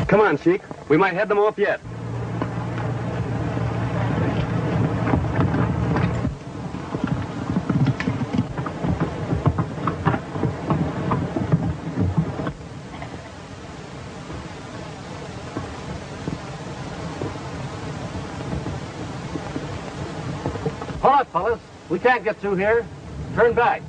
Come on, Sheik. We might head them off yet. Hold up, fellas. We can't get through here. Turn back.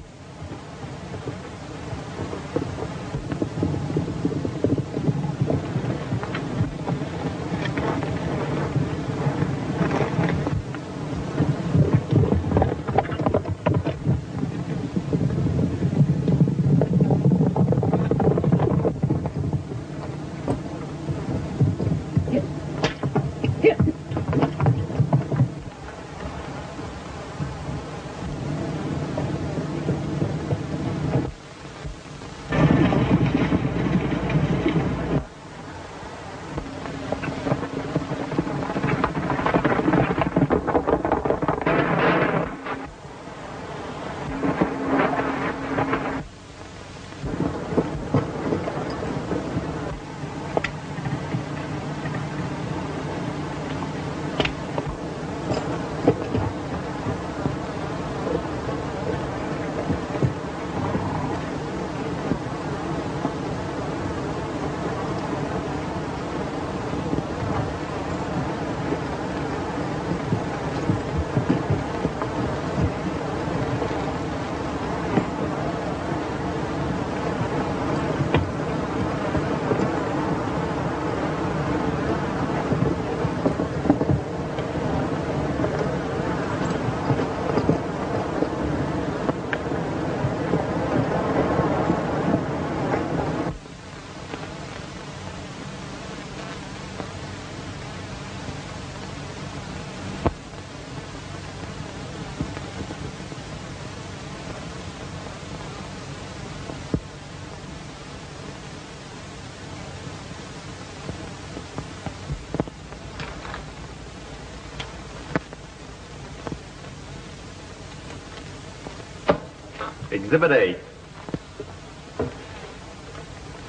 Exhibit A.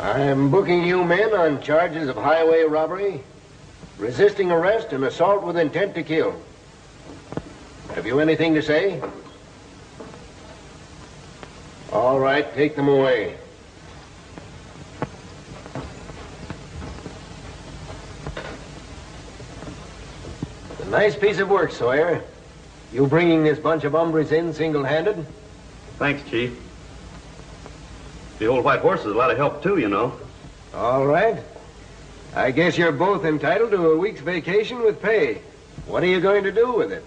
I'm booking you men on charges of highway robbery, resisting arrest, and assault with intent to kill. Have you anything to say? All right, take them away. It's a nice piece of work, Sawyer. You bringing this bunch of hombres in single-handed? Thanks, Chief. The old white horse is a lot of help, too, you know. All right. I guess you're both entitled to a week's vacation with pay. What are you going to do with it?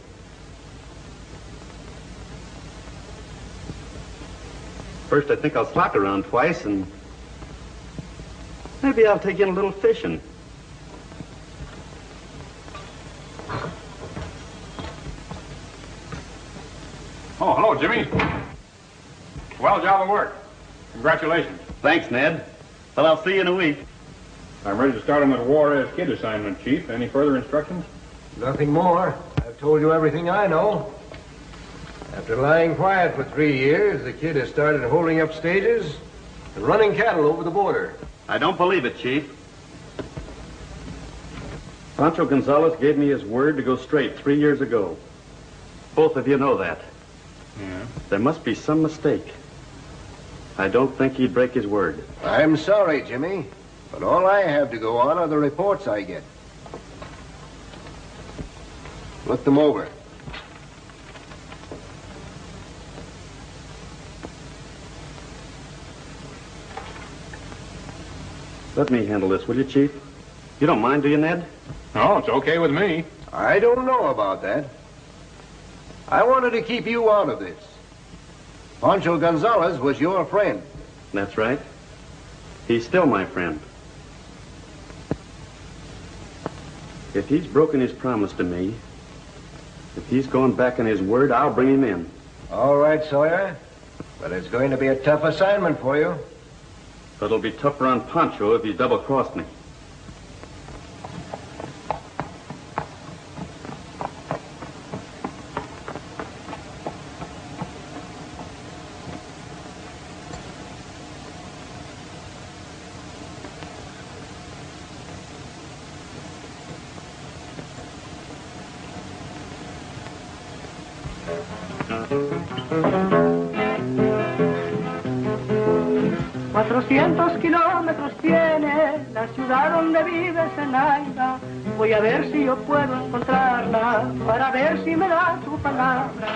First, I think I'll slack around twice, and maybe I'll take in a little fishing. Oh, hello, Jimmy. Well, job of work. Congratulations. Thanks, Ned. Well, I'll see you in a week. I'm ready to start on that Juarez Kid assignment, Chief. Any further instructions? Nothing more. I've told you everything I know. After lying quiet for 3 years, the kid has started holding up stages and running cattle over the border. I don't believe it, Chief. Pancho Gonzales gave me his word to go straight 3 years ago. Both of you know that. Yeah. There must be some mistake. I don't think he'd break his word. I'm sorry, Jimmy, but all I have to go on are the reports I get. Look them over. Let me handle this, will you, Chief? You don't mind, do you, Ned? No, it's okay with me. I don't know about that. I wanted to keep you out of this. Pancho Gonzales was your friend. That's right. He's still my friend. If he's broken his promise to me, if he's gone back on his word, I'll bring him in. All right, Sawyer. But it's going to be a tough assignment for you. But it'll be tougher on Pancho if he double-crossed me. 400 kilómetros tiene la ciudad donde vive Zenaida. Voy a ver si yo puedo encontrarla, para ver si me da su palabra.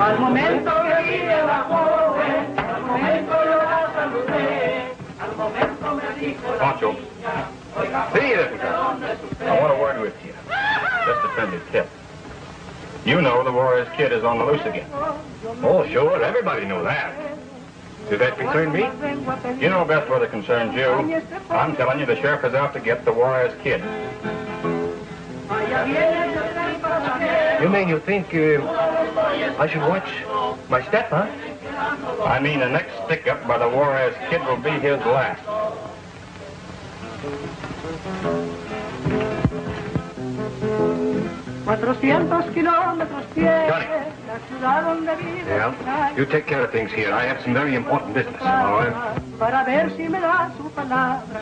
Al momento que vive la joven, al momento yo la saludé, al momento me dijo la Pancho. niña, oiga, See you, little girl. I want a word with you. Just a friendly tip. You know the Juarez Kid is on the loose again. Oh, sure. Everybody knew that. Does that concern me? You know best whether it concerns you. I'm telling you the sheriff is out to get the Juarez Kid. You mean you think I should watch my step, huh? I mean the next stick-up by the Juarez Kid will be his last. 400 kilómetros tiene la ciudad donde vive. Yeah, you take care of things here. I have some very important business. All right. Para ver si me da su palabra.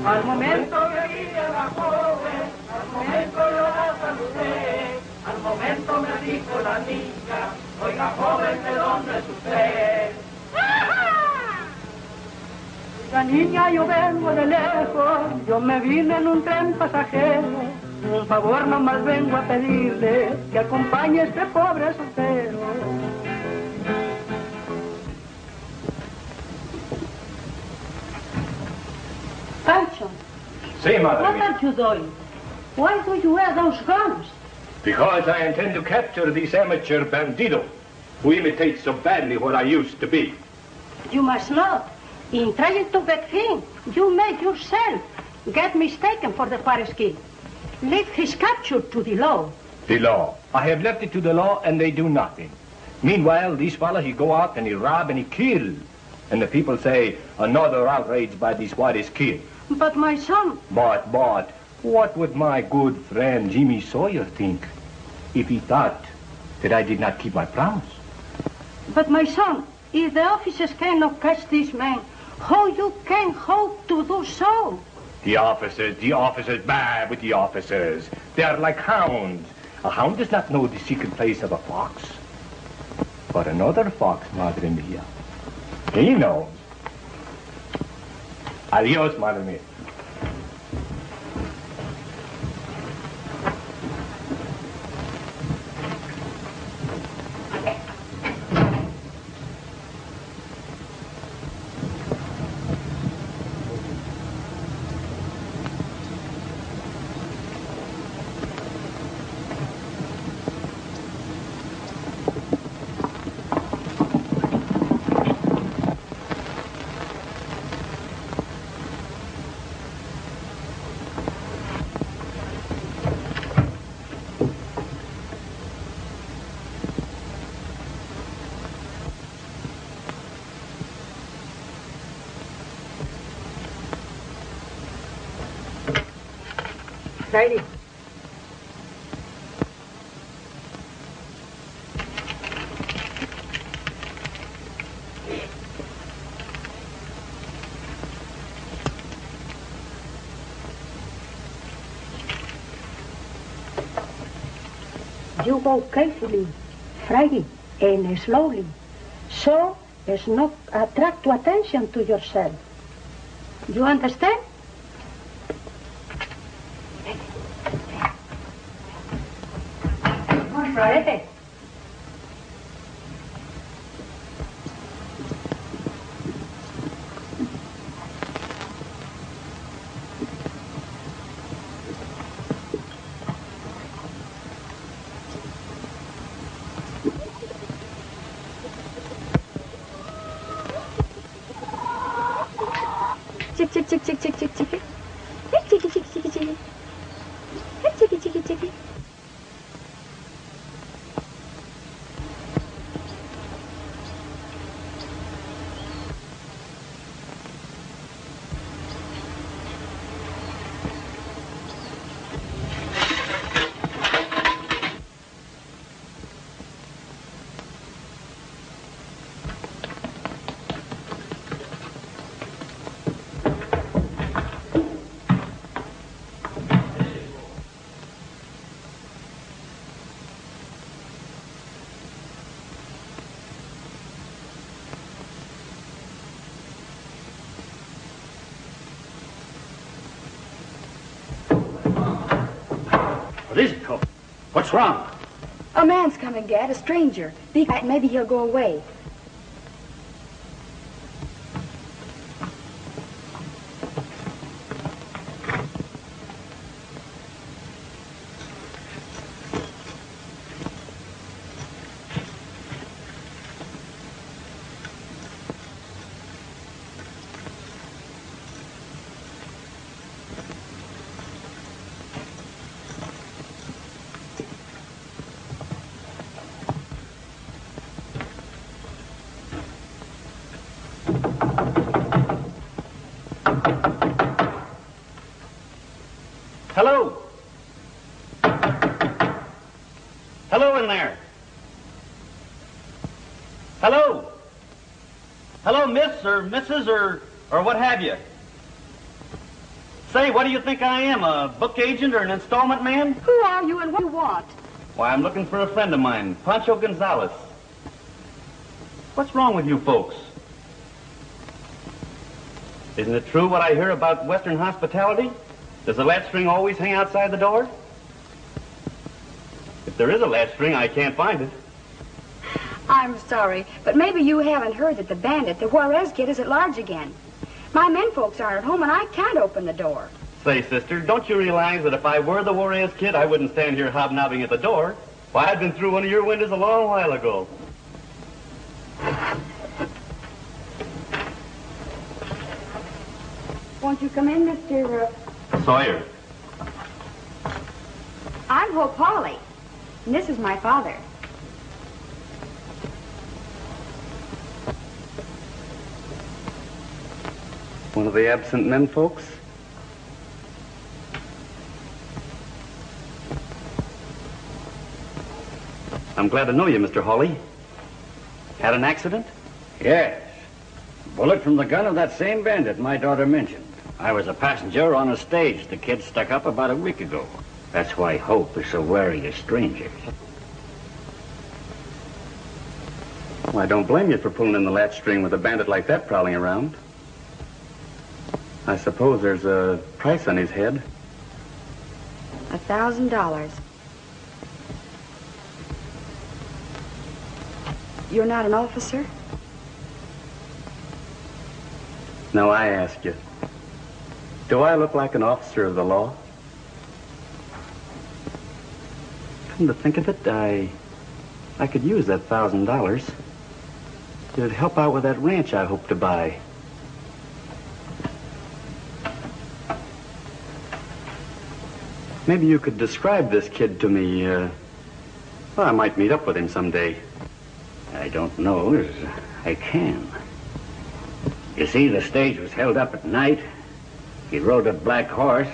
Al momento que vive la joven, al momento yo la saludé, al momento me dijo la niña, oiga joven, ¿de dónde es usted? La niña, yo vengo de lejos, yo me vine en un tren pasajero. Un favor nomás vengo a pedirle, que acompañe a este pobre soltero. Pancho, See, Mother. what are you doing? Why do you wear those guns? Because I intend to capture this amateur bandido who imitates so badly what I used to be. You must not. In trying to get him, you make yourself get mistaken for the Juarez Kid. Leave his capture to the law. The law. I have left it to the law, and they do nothing. Meanwhile, these fellas, he go out and he rob and he kill. And the people say, another outrage by this Juarez Kid. But my son... But, what would my good friend Jimmy Sawyer think if he thought that I did not keep my promise? But my son, if the officers cannot catch this man, how you can hope to do so? The officers, bad with the officers. They are like hounds. A hound does not know the secret place of a fox. But another fox, Madre Mia, he knows. Adios, Madre Mia. Friday. You go carefully, Friday, and slowly, so as not attract to attention to yourself. You understand? Friday. Chick, chick, chick, chick, chick, chick, chick. Chicky, chicky, chicky, chicky. Chicky, chicky, chicky. What is it, Coach? What's wrong? A man's coming, Dad, a stranger. Be quiet, maybe he'll go away. Hello? Hello in there? Hello? Hello, miss or Mrs. or what have you? Say, what do you think I am, a book agent or an installment man? Who are you and what do you want? Why, I'm looking for a friend of mine, Pancho Gonzales. What's wrong with you folks? Isn't it true what I hear about Western hospitality? Does the latch string always hang outside the door? If there is a latch string, I can't find it. I'm sorry, but maybe you haven't heard that the bandit, the Juarez Kid, is at large again. My men folks aren't at home, and I can't open the door. Say, sister, don't you realize that if I were the Juarez Kid, I wouldn't stand here hobnobbing at the door? Why, I'd been through one of your windows a long while ago. Won't you come in, Mr. Sawyer. I'm Hope Hawley, and this is my father. One of the absent men folks? I'm glad to know you, Mr. Hawley. Had an accident? Yes. Bullet from the gun of that same bandit my daughter mentioned. I was a passenger on a stage the kid stuck up about a week ago. That's why Hope is so wary of strangers. Well, I don't blame you for pulling in the latch string with a bandit like that prowling around. I suppose there's a price on his head. $1,000. You're not an officer? Now I ask you, do I look like an officer of the law? Come to think of it, I could use that $1,000. It'd help out with that ranch I hope to buy. Maybe you could describe this kid to me. Well, I might meet up with him someday. I don't know as I can. You see, the stage was held up at night. He rode a black horse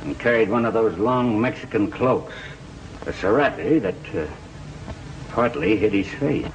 and carried one of those long Mexican cloaks, a serape that partly hid his face.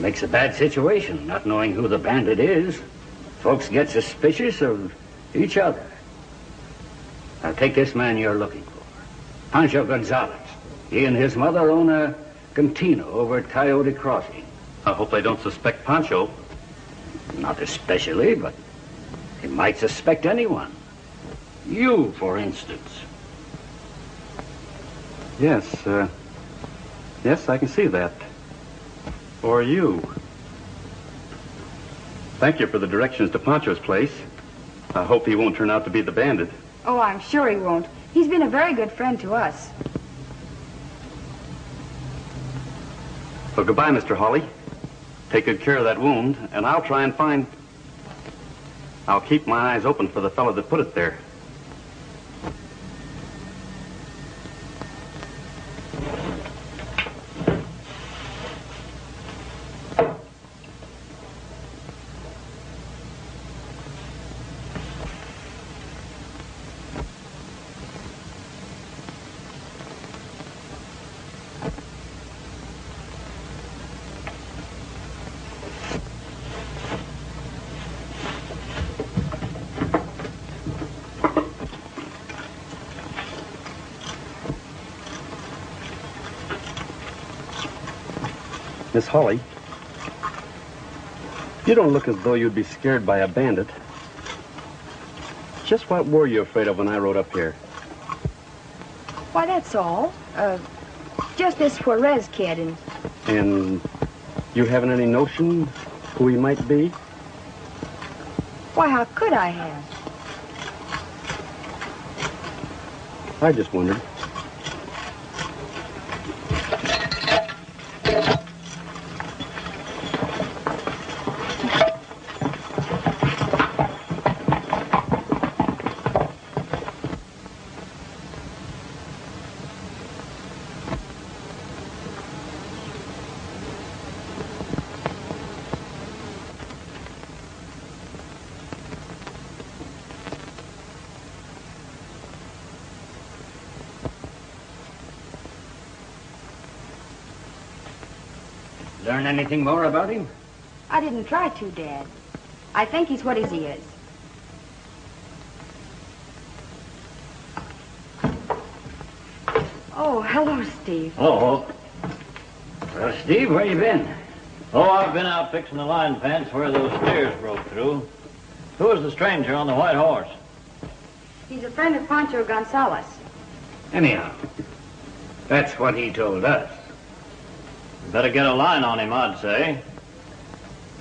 Makes a bad situation, not knowing who the bandit is. Folks get suspicious of each other. Now, take this man you're looking for. Pancho Gonzales. He and his mother own a cantina over at Coyote Crossing. I hope they don't suspect Pancho. Not especially, but he might suspect anyone. You, for instance. Yes, yes, I can see that. Or you. Thank you for the directions to Pancho's place. I hope he won't turn out to be the bandit. Oh, I'm sure he won't. He's been a very good friend to us. Well, goodbye, Mr. Hawley. Take good care of that wound, and I'll try and find... I'll keep my eyes open for the fellow that put it there. Miss Hawley, you don't look as though you'd be scared by a bandit. Just what were you afraid of when I rode up here? Why, that's all. Just this Juarez Kid And you haven't any notion who he might be? Why, how could I have? I just wondered. Learn anything more about him? I didn't try to, Dad. I think he's what he is. Oh, hello, Steve. Hello. Well, Steve, where you been? Oh, I've been out fixing the line fence where those steers broke through. Who is the stranger on the white horse? He's a friend of Pancho Gonzales. Anyhow, that's what he told us. Better get a line on him, I'd say.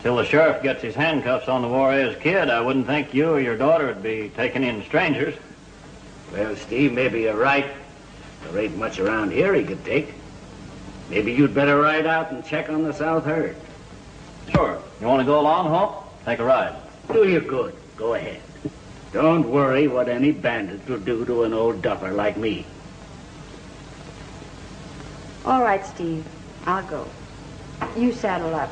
Till the sheriff gets his handcuffs on the Juarez Kid, I wouldn't think you or your daughter would be taking in strangers. Well, Steve, maybe you're right. There ain't much around here he could take. Maybe you'd better ride out and check on the south herd. Sure. You want to go along, Hawk? Take a ride. Do you good. Go ahead. Don't worry what any bandit will do to an old duffer like me. All right, Steve. I'll go. You saddle up.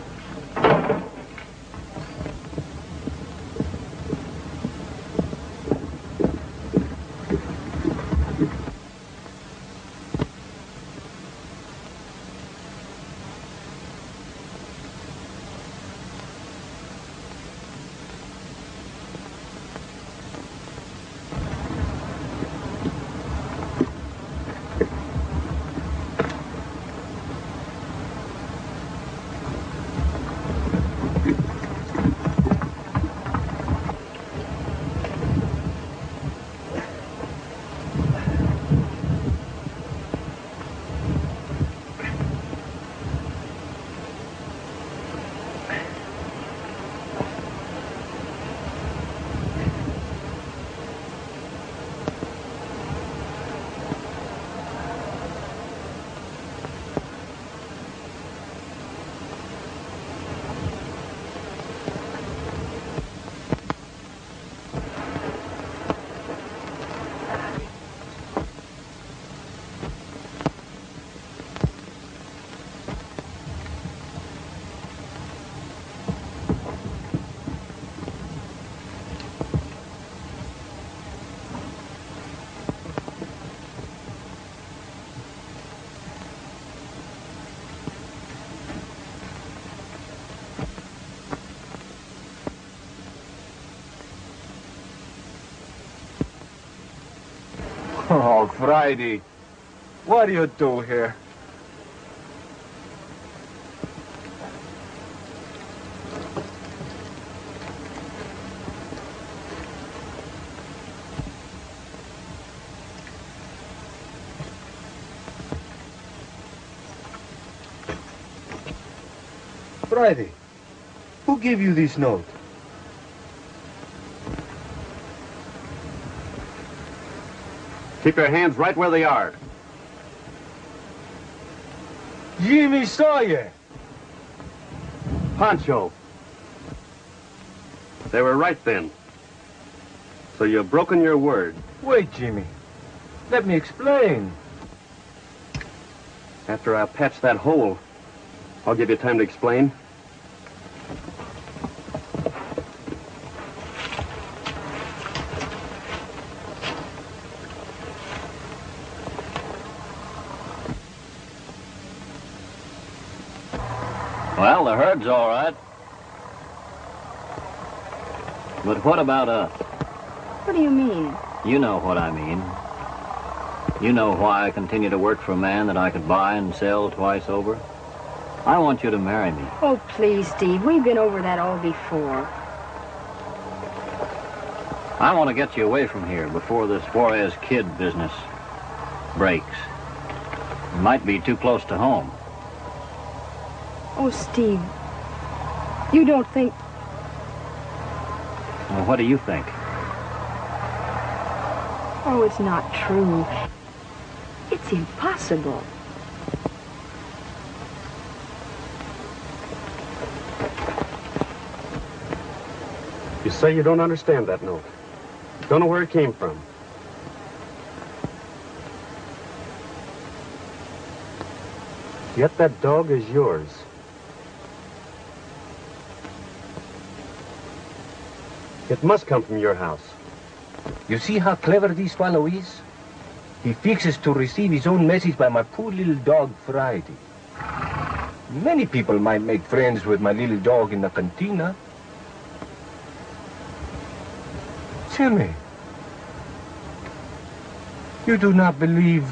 Oh, Friday, what do you do here? Friday, who gave you this note? Keep your hands right where they are. Jimmy Sawyer! Pancho. They were right then. So you've broken your word. Wait, Jimmy. Let me explain. After I patch that hole, I'll give you time to explain. Well, the herd's all right. But what about us? What do you mean? You know what I mean. You know why I continue to work for a man that I could buy and sell twice over. I want you to marry me. Oh, please, Steve. We've been over that all before. I want to get you away from here before this Juarez Kid business breaks. It might be too close to home. Oh, Steve, you don't think... Well, what do you think? Oh, it's not true. It's impossible. You say you don't understand that note. Don't know where it came from. Yet that dog is yours. It must come from your house. You see how clever this fellow is? He fixes to receive his own message by my poor little dog, Friday. Many people might make friends with my little dog in the cantina. Tell me, you do not believe...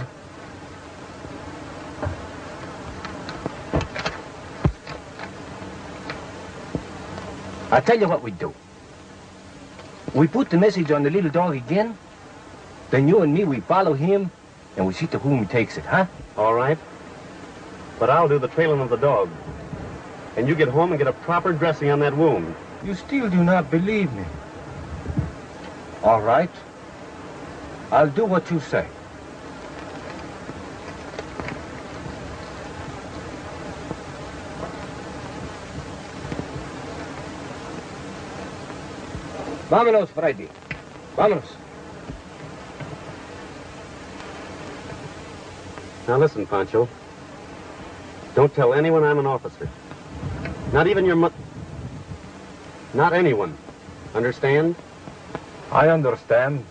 I'll tell you what we do. We put the message on the little dog again, then you and me, we follow him, and we see to whom he takes it, huh? All right. But I'll do the trailing of the dog. And you get home and get a proper dressing on that wound. You still do not believe me. All right. I'll do what you say. Vámonos, Friday. Vámonos. Now listen, Pancho. Don't tell anyone I'm an officer. Not even your not anyone. Understand? I understand.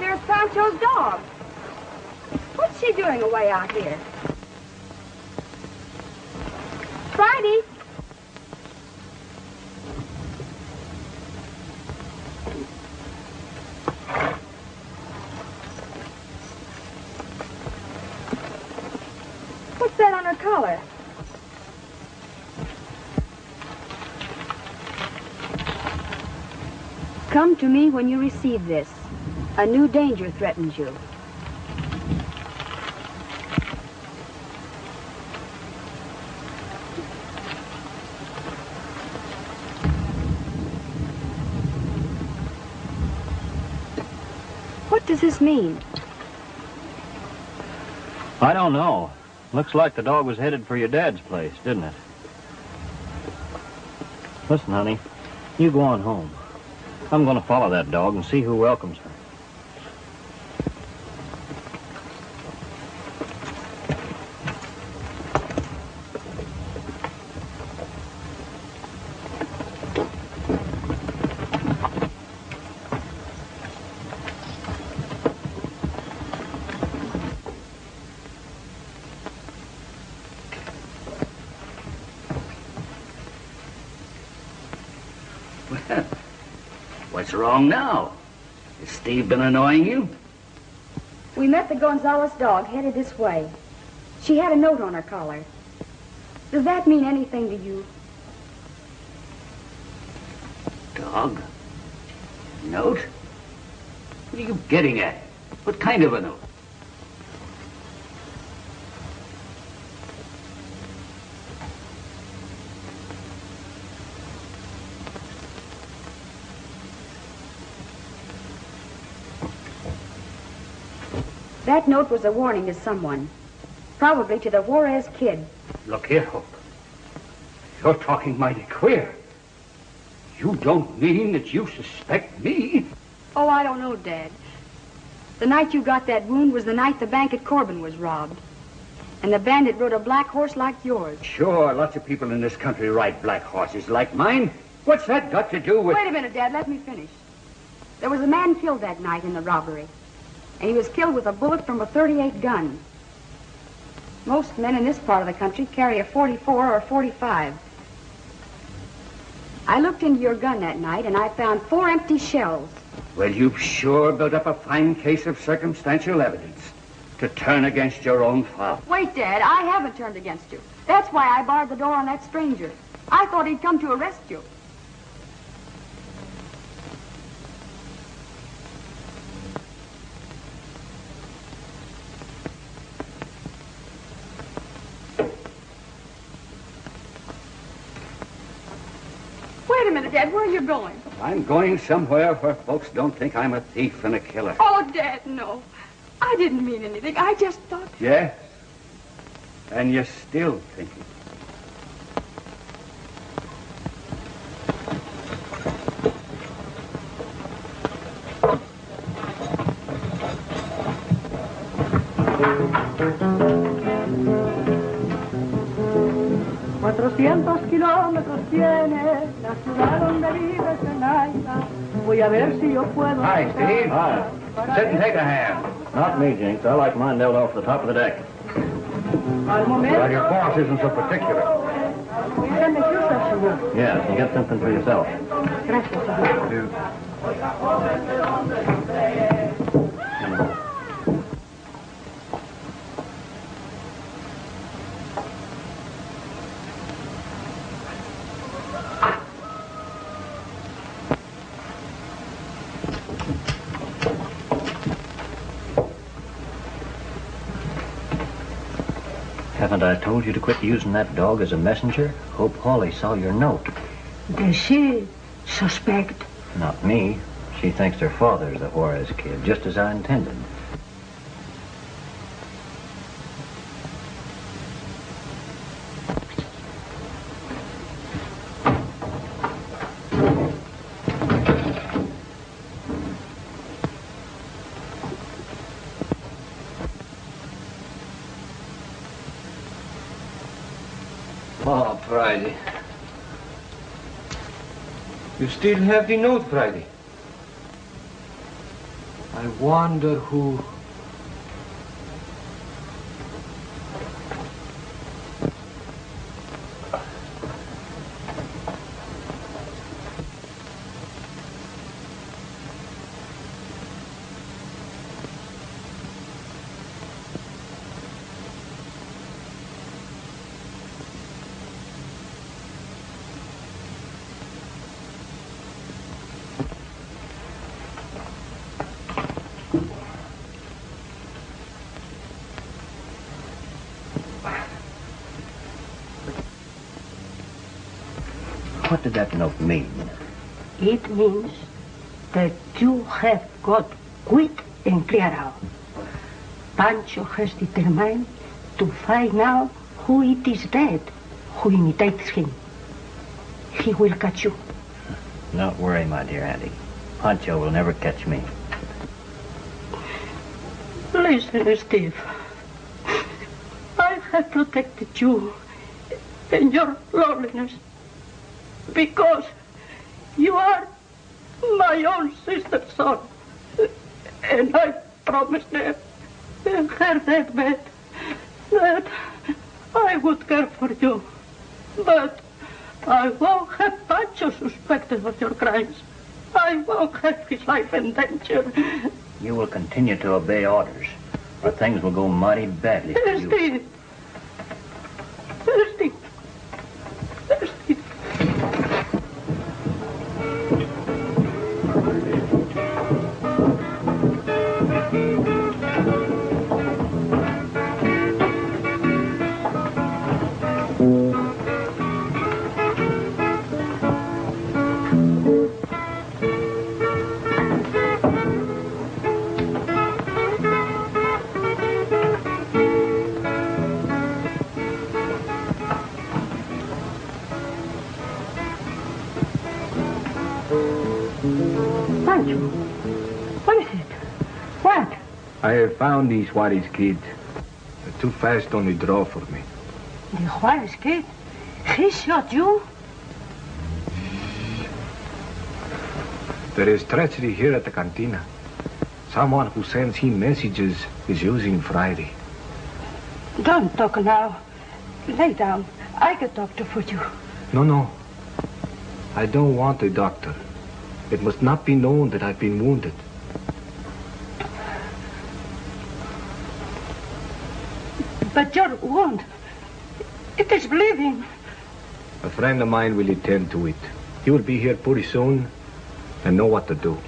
There's Pancho's dog. What's she doing away out here? Friday. What's that on her collar? Come to me when you receive this. A new danger threatens you. What does this mean? I don't know. Looks like the dog was headed for your dad's place, didn't it? Listen, honey, you go on home. I'm going to follow that dog and see who welcomes her. What's wrong now? Has Steve been annoying you? We met the Gonzales dog headed this way. She had a note on her collar. Does that mean anything to you? Dog? Note? What are you getting at? What kind of a note? That note was a warning to someone. Probably to the Juarez Kid. Look here, Hope. You're talking mighty queer. You don't mean that you suspect me? Oh, I don't know, Dad. The night you got that wound was the night the bank at Corbin was robbed. And the bandit rode a black horse like yours. Sure, lots of people in this country ride black horses like mine. What's that got to do with... Wait a minute, Dad. Let me finish. There was a man killed that night in the robbery. And he was killed with a bullet from a .38 gun. Most men in this part of the country carry a .44 or .45. I looked into your gun that night, and I found 4 empty shells. Well, you've sure built up a fine case of circumstantial evidence to turn against your own father. Wait, Dad, I haven't turned against you. That's why I barred the door on that stranger. I thought he'd come to arrest you. Wait a minute, Dad. Where are you going? I'm going somewhere where folks don't think I'm a thief and a killer. Oh, Dad, no. I didn't mean anything. I just thought... Yes? And you're still thinking. Kilómetros tiene la ciudad donde vive Zenaida. Voy a ver si yo puedo. Hi, Steve. Hi. Sit and take a hand. Not me, Jinx. I like mine nailed off the top of the deck. Well, your boss isn't so particular. Yes, and get something for yourself. Gracias, señor. Haven't I told you to quit using that dog as a messenger? Hope Hawley saw your note. Does she suspect? Not me. She thinks her father's the Juarez Kid, just as I intended. Oh, Friday. You still have the note, Friday. I wonder who... What did that note mean? It means that you have got quit and clear out. Pancho has determined to find out who it is that who imitates him. he will catch you. Don't worry, my dear Auntie. Pancho will never catch me. Listen, Steve. I have protected you in your loneliness because you are my own sister's son. And I promised her in her deathbed that I would care for you. But I won't have Pancho suspected of your crimes. I won't have his life in danger. You will continue to obey orders, or things will go mighty badly for you. Steve. Steve. Steve. What is it? What? I have found these Juarez Kid. They're too fast on the draw for me. The Juarez Kid? He shot you? There is treachery here at the cantina. Someone who sends him messages is using Friday. Don't talk now. Lay down. I get doctor for you. No. I don't want a doctor. It must not be known that I've been wounded. But your wound, it is bleeding. A friend of mine will attend to it. He will be here pretty soon and know what to do.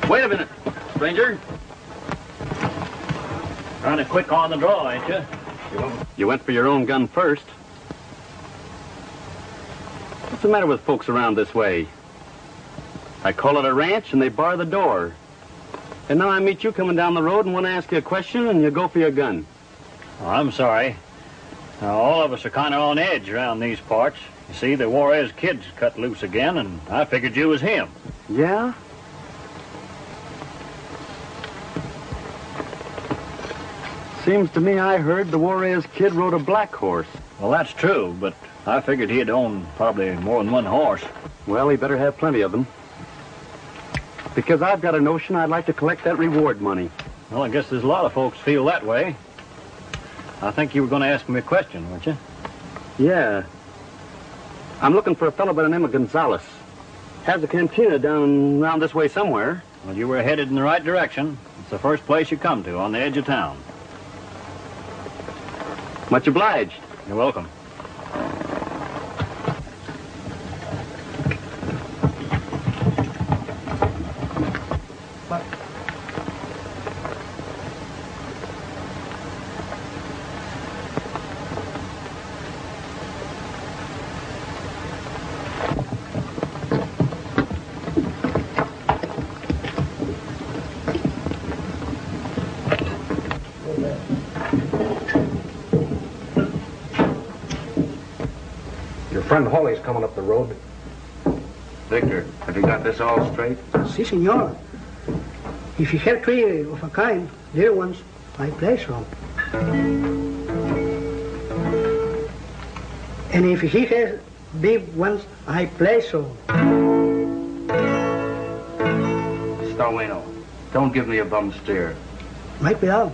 Wait a minute, stranger. Kind of quick on the draw, ain't you? You went for your own gun first. What's the matter with folks around this way? I call it a ranch and they bar the door. And now I meet you coming down the road and want to ask you a question and you go for your gun. Oh, I'm sorry. Now, all of us are kind of on edge around these parts. You see, the Juarez Kid's cut loose again, and I figured you was him. Yeah? Seems to me I heard the Juarez Kid rode a black horse. Well, that's true, but I figured he'd own probably more than one horse. Well, he better have plenty of them. Because I've got a notion I'd like to collect that reward money. Well, I guess there's a lot of folks feel that way. I think you were going to ask me a question, weren't you? Yeah. I'm looking for a fellow by the name of Gonzales. Has a cantina down around this way somewhere. Well, you were headed in the right direction. It's the first place you come to, on the edge of town. Much obliged. You're welcome. Friend Hawley's coming up the road. Victor, have you got this all straight? Si, senor. If he had three of a kind, little ones, I play so. And if he has big ones, I play so. Starweno, don't give me a bum steer. Might be out.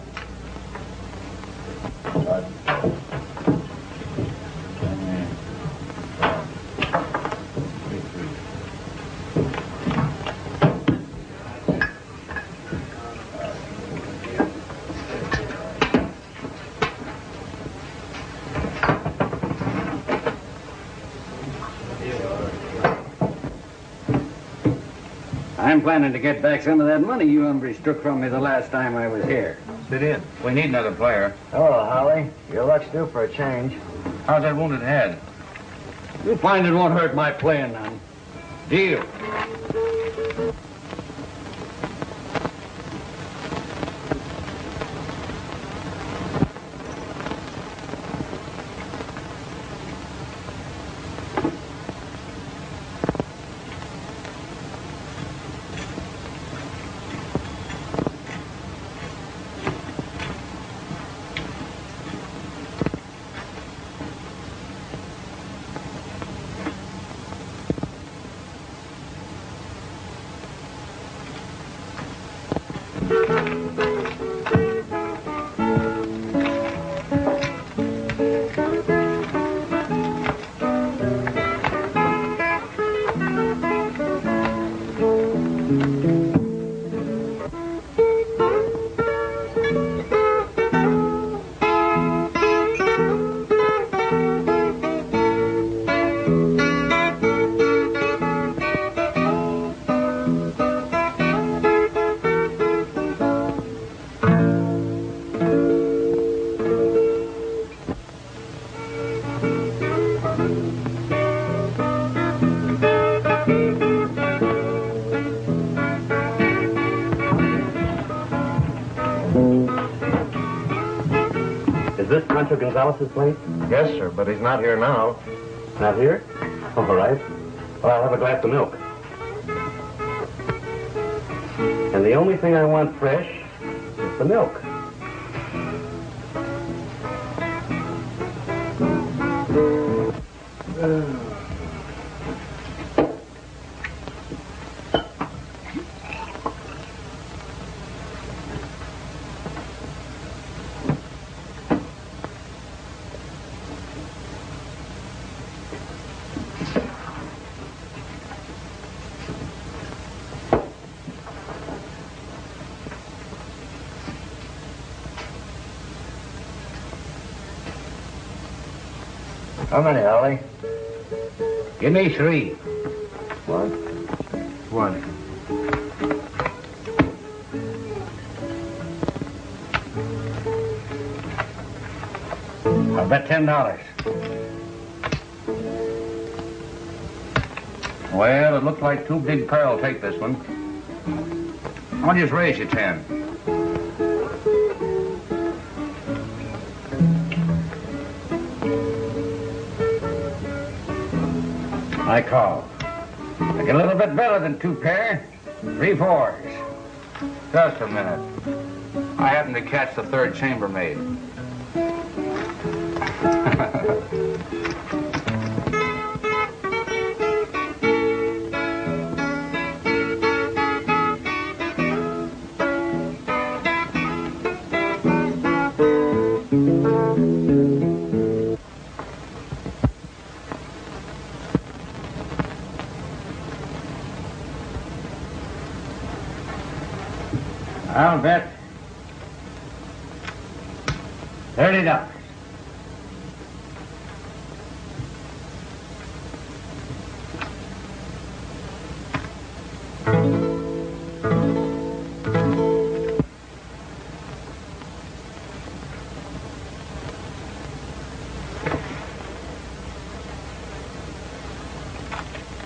I'm planning to get back some of that money you hombres took from me the last time I was here. Sit in. We need another player. Hello, Hawley. Your luck's due for a change. How's that wounded head? You find it won't hurt my playing none. Deal. Is this Pancho Gonzales' place? Yes, sir, but he's not here now. Not here? All right. Well, I'll have a glass of milk. And the only thing I want fresh is the milk. How many, Hawley? Give me 3. What? One. I'll bet $10. Well, it looks like 2 big pair will take this one. I'll just raise you 10. I call. I get a little bit better than 2 pair. 3 4s. Just a minute. I happen to catch the 3rd chambermaid. I'll bet $30.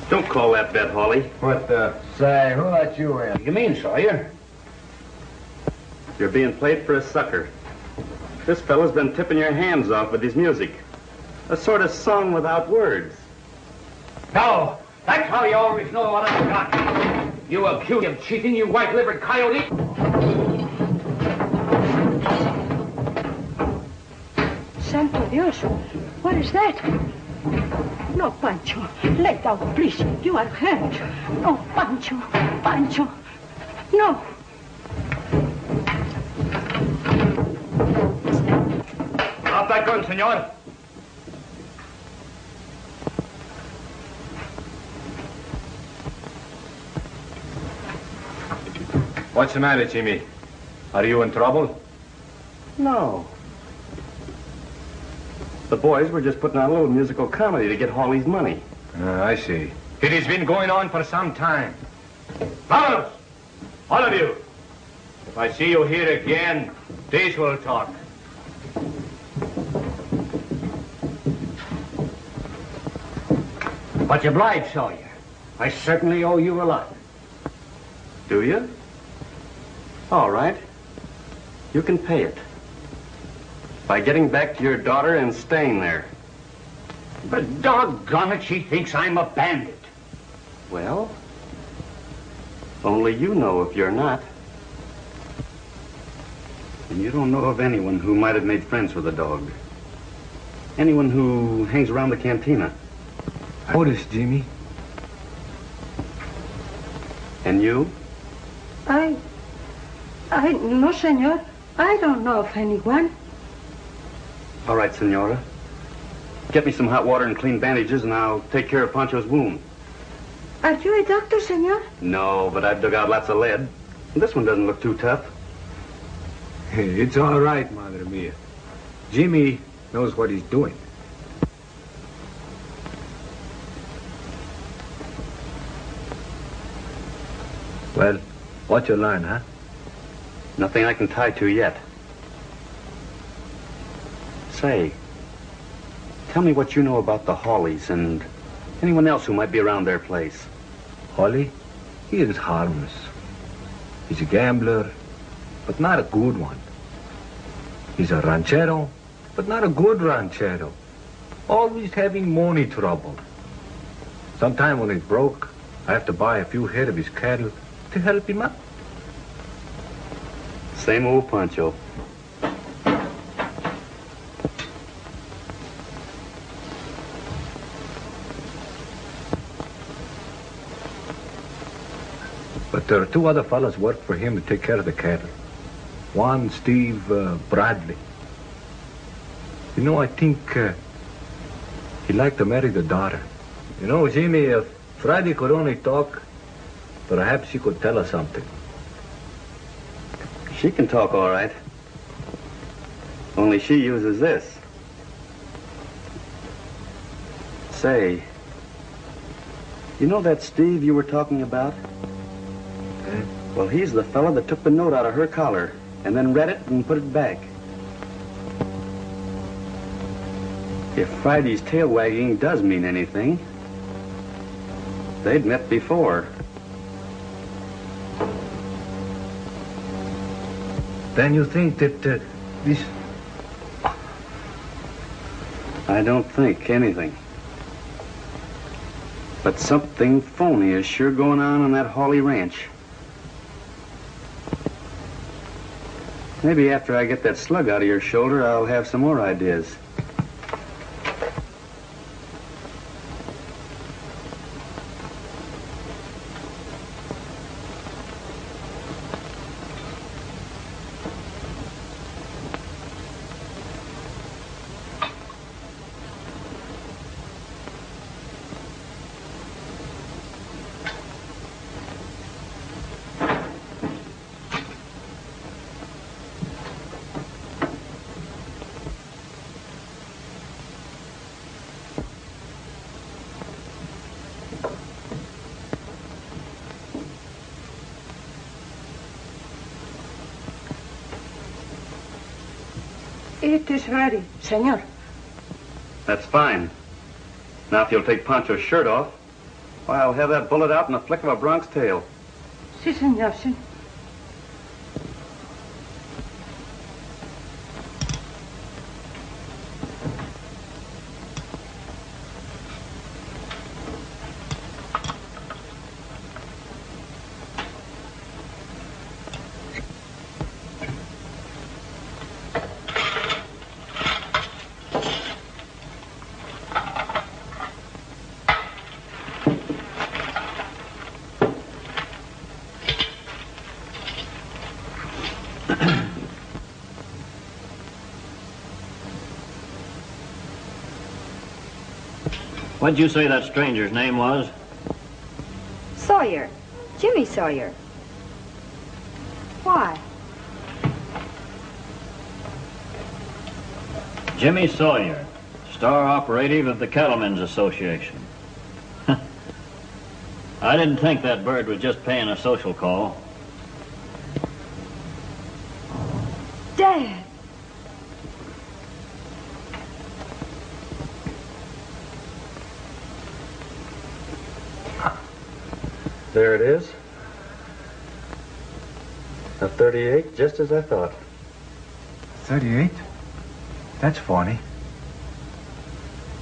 Don't call that bet, Hawley. What, Say, who let you in? You mean, Sawyer? You're being played for a sucker. This fella's been tipping your hands off with his music. A sort of song without words. No, that's how you always know what I've got. You accuse me of cheating, you white-livered coyote. Santo Dios, what is that? No, Pancho, lay down, please. You are hurt. No, Pancho, Pancho, no. Drop that gun, senor. What's the matter, Jimmy? Are you in trouble? No. The boys were just putting on a little musical comedy to get Hawley's money. I see. It has been going on for some time. Fellas, all of you, if I see you here again, these will talk. Much obliged, Sawyer. I certainly owe you a lot. Do you? All right. You can pay it. By getting back to your daughter and staying there. But doggone it, she thinks I'm a bandit. Well, only you know if you're not. And you don't know of anyone who might have made friends with the dog. Anyone who hangs around the cantina. What is Jimmy? And you? No, senor. I don't know of anyone. All right, senora. Get me some hot water and clean bandages, and I'll take care of Pancho's wound. Are you a doctor, senor? No, but I've dug out lots of lead. This one doesn't look too tough. It's all right, Madre Mia. Jimmy knows what he's doing. Well, what you learn, huh? Nothing I can tie to yet. Say, tell me what you know about the Hawleys and anyone else who might be around their place. Hawley? He is harmless. He's a gambler, but not a good one. He's a ranchero, but not a good ranchero. Always having money trouble. Sometime when he's broke, I have to buy a few head of his cattle to help him out. Same old Pancho. But there are two other fellows work for him to take care of the cattle. One, Steve Bradley. You know, I think he'd like to marry the daughter. You know, Jimmy, if Friday could only talk, perhaps she could tell us something. She can talk all right. Only she uses this. Say, you know that Steve you were talking about? Well, he's the fella that took the note out of her collar and then read it and put it back. If Friday's tail wagging does mean anything, they'd met before. Then you think that this... I don't think anything. But something phony is sure going on that Hawley ranch. Maybe after I get that slug out of your shoulder, I'll have some more ideas. It is ready, senor. That's fine. Now, if you'll take Pancho's shirt off, why, I'll have that bullet out in the flick of a bronc tail. Si, senor, si. What'd you say that stranger's name was? Sawyer. Jimmy Sawyer. Why? Jimmy Sawyer, star operative of the Cattlemen's Association. I didn't think that bird was just paying a social call. Dad. There it is. A 38, just as I thought. 38? That's funny.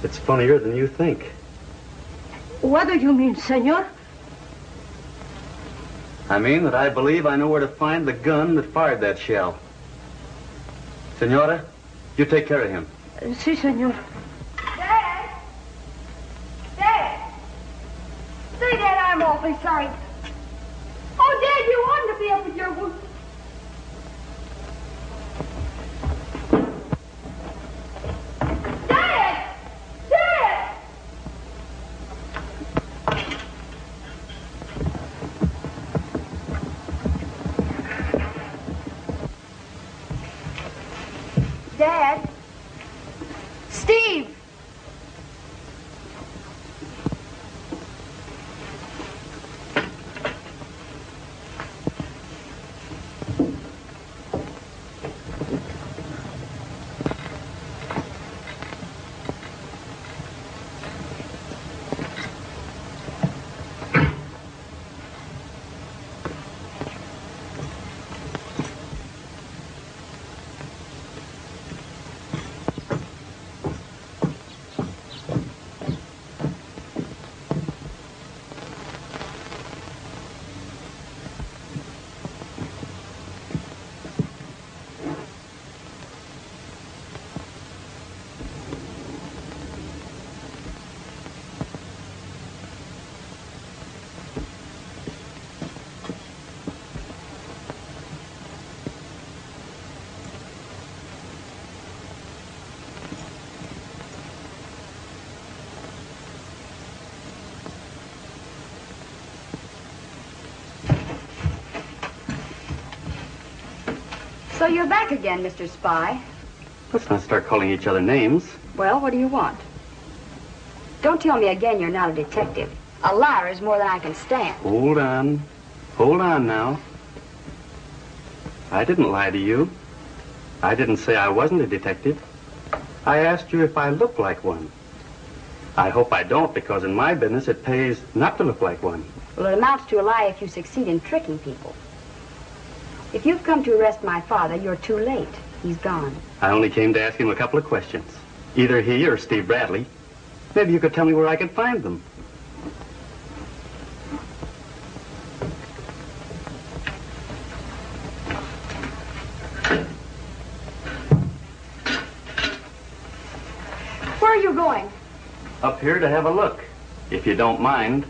It's funnier than you think. What do you mean, senor? I mean that I believe I know where to find the gun that fired that shell. Senora, you take care of him. Si, senor. Dad! Dad! Say, Dad, I'm awfully sorry. Oh, Dad, you oughtn't to be up with your wound. Dad! Dad! Dad? Steve! So you're back again, Mr. Spy. Let's not start calling each other names. Well, what do you want? Don't tell me again you're not a detective. A liar is more than I can stand. Hold on. Hold on now. I didn't lie to you. I didn't say I wasn't a detective. I asked you if I look like one. I hope I don't, because in my business it pays not to look like one. Well, it amounts to a lie if you succeed in tricking people. If you've come to arrest my father, you're too late. He's gone. I only came to ask him a couple of questions. Either he or Steve Bradley. Maybe you could tell me where I could find them. Where are you going? Up here to have a look, if you don't mind.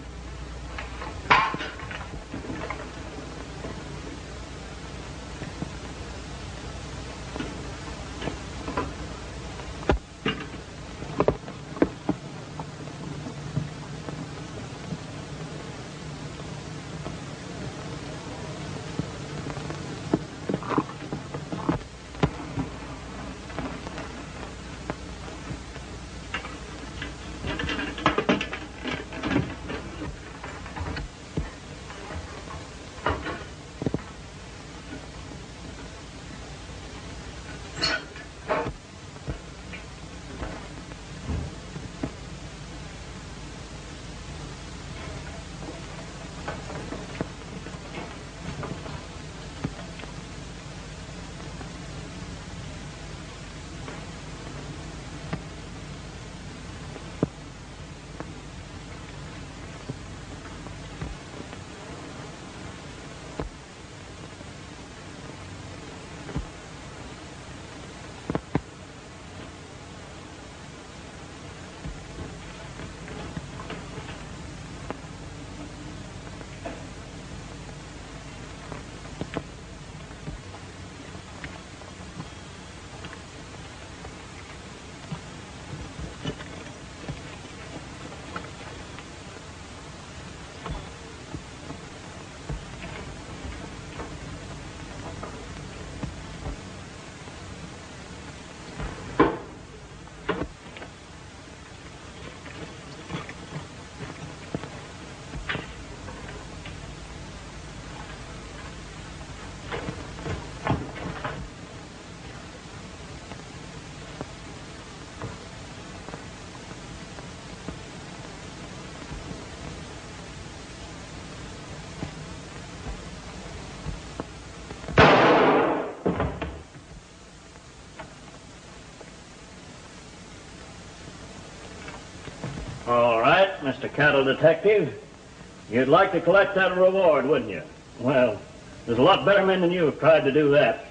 right, Mr. Cattle Detective. You'd like to collect that reward, wouldn't you? Well, there's a lot better men than you who've tried to do that.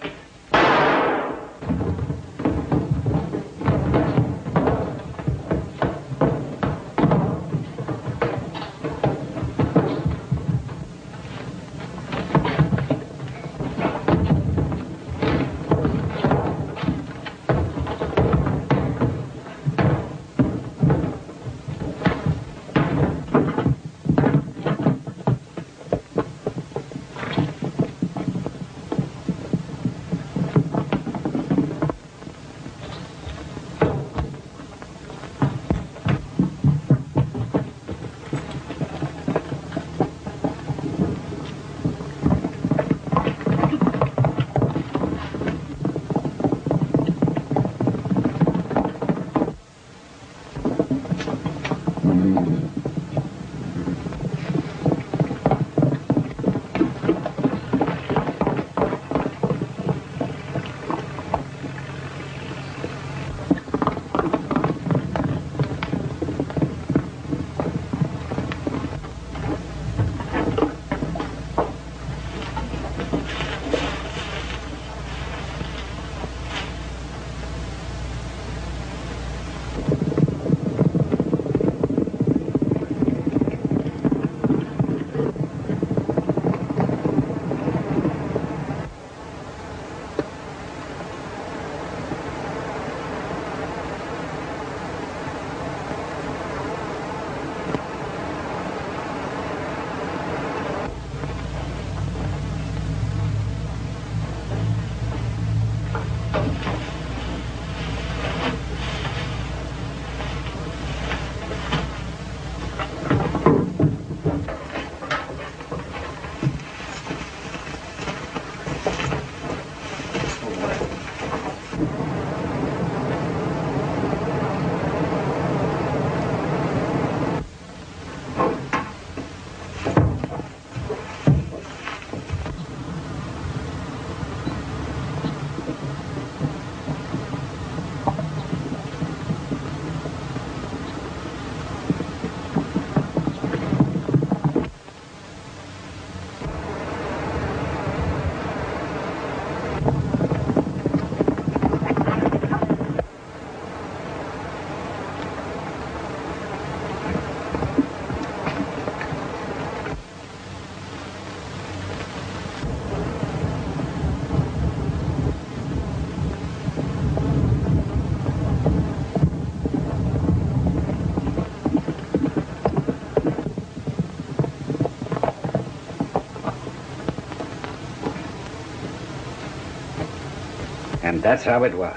And that's how it was.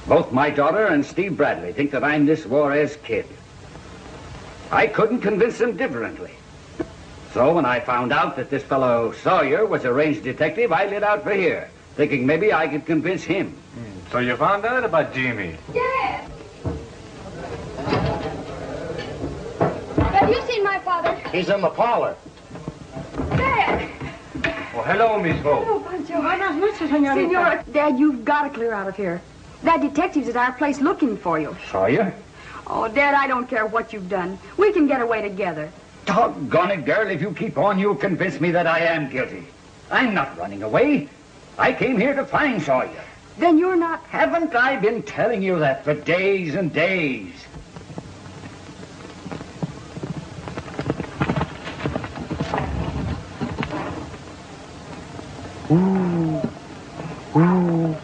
Both my daughter and Steve Bradley think that I'm this Juarez Kid. I couldn't convince them differently. So when I found out that this fellow Sawyer was a range detective, I lit out for here, thinking maybe I could convince him. So you found out about Jimmy? Yes. Have you seen my father? He's in the parlor. Dad! Well, hello, Miss Hope. Hello, Pancho. Buenas noches, señorita. Senora, Dad, you've got to clear out of here. That detective's at our place looking for you. Sawyer? Oh, Dad, I don't care what you've done. We can get away together. Doggone it, girl. If you keep on, you'll convince me that I am guilty. I'm not running away. I came here to find Sawyer. Then you're not... Haven't I been telling you that for days and days? Ooh. Ooh.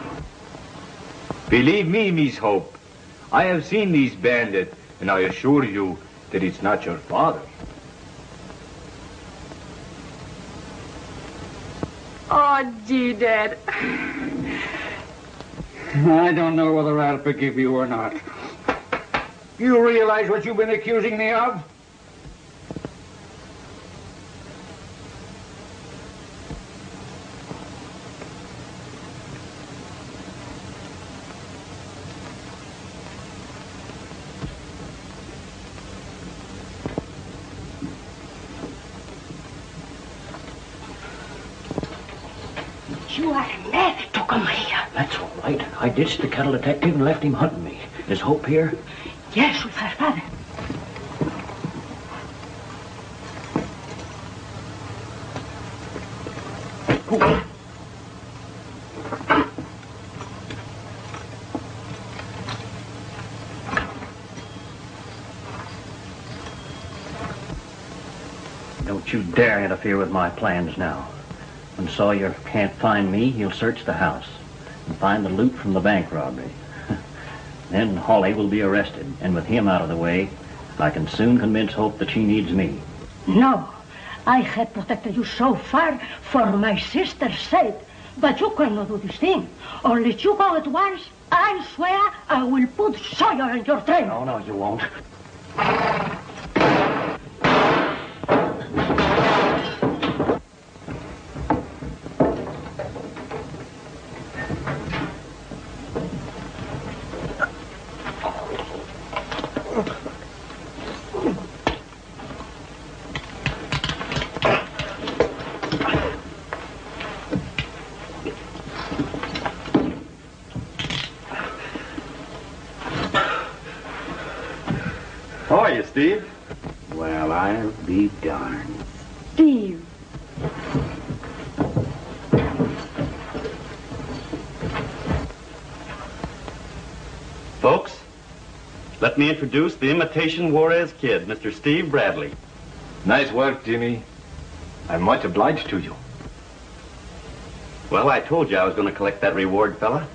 Believe me, Miss Hope, I have seen these bandits, and I assure you that it's not your father. Oh, gee, Dad. I don't know whether I'll forgive you or not. You realize what you've been accusing me of? You are mad to come here. That's all right. I ditched the cattle detective and left him hunting me. Is Hope here? Yes, with her father. Don't you dare interfere with my plans now. When Sawyer can't find me, he'll search the house and find the loot from the bank robbery. Then Hawley will be arrested, and with him out of the way, I can soon convince Hope that she needs me. No, I have protected you so far for my sister's sake, but you cannot do this thing. Unless you go at once, I swear I will put Sawyer in your train. No, you won't. How are you, Steve? Well, I'll be darned. Steve. Folks, let me introduce the imitation Juarez Kid, Mr. Steve Bradley. Nice work, Jimmy. I'm much obliged to you. Well, I told you I was going to collect that reward, fella.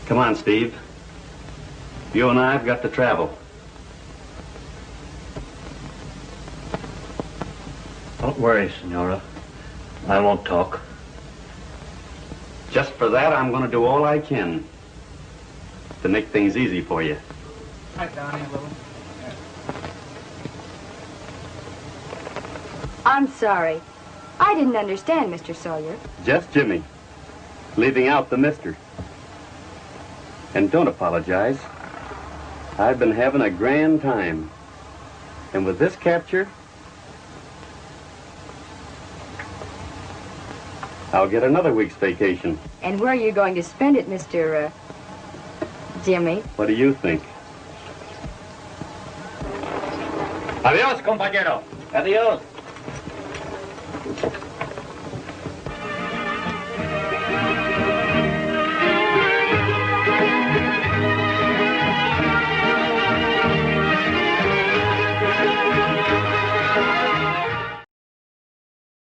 Come on, Steve. You and I have got to travel. Don't worry, Senora. I won't talk. Just for that, I'm going to do all I can to make things easy for you. Hi, Donnie. I'm sorry. I didn't understand, Mr. Sawyer. Just Jimmy, leaving out the mister. And don't apologize. I've been having a grand time. And with this capture, I'll get another week's vacation. And where are you going to spend it, Mr. Jimmy? What do you think? Adios, compañero. Adios.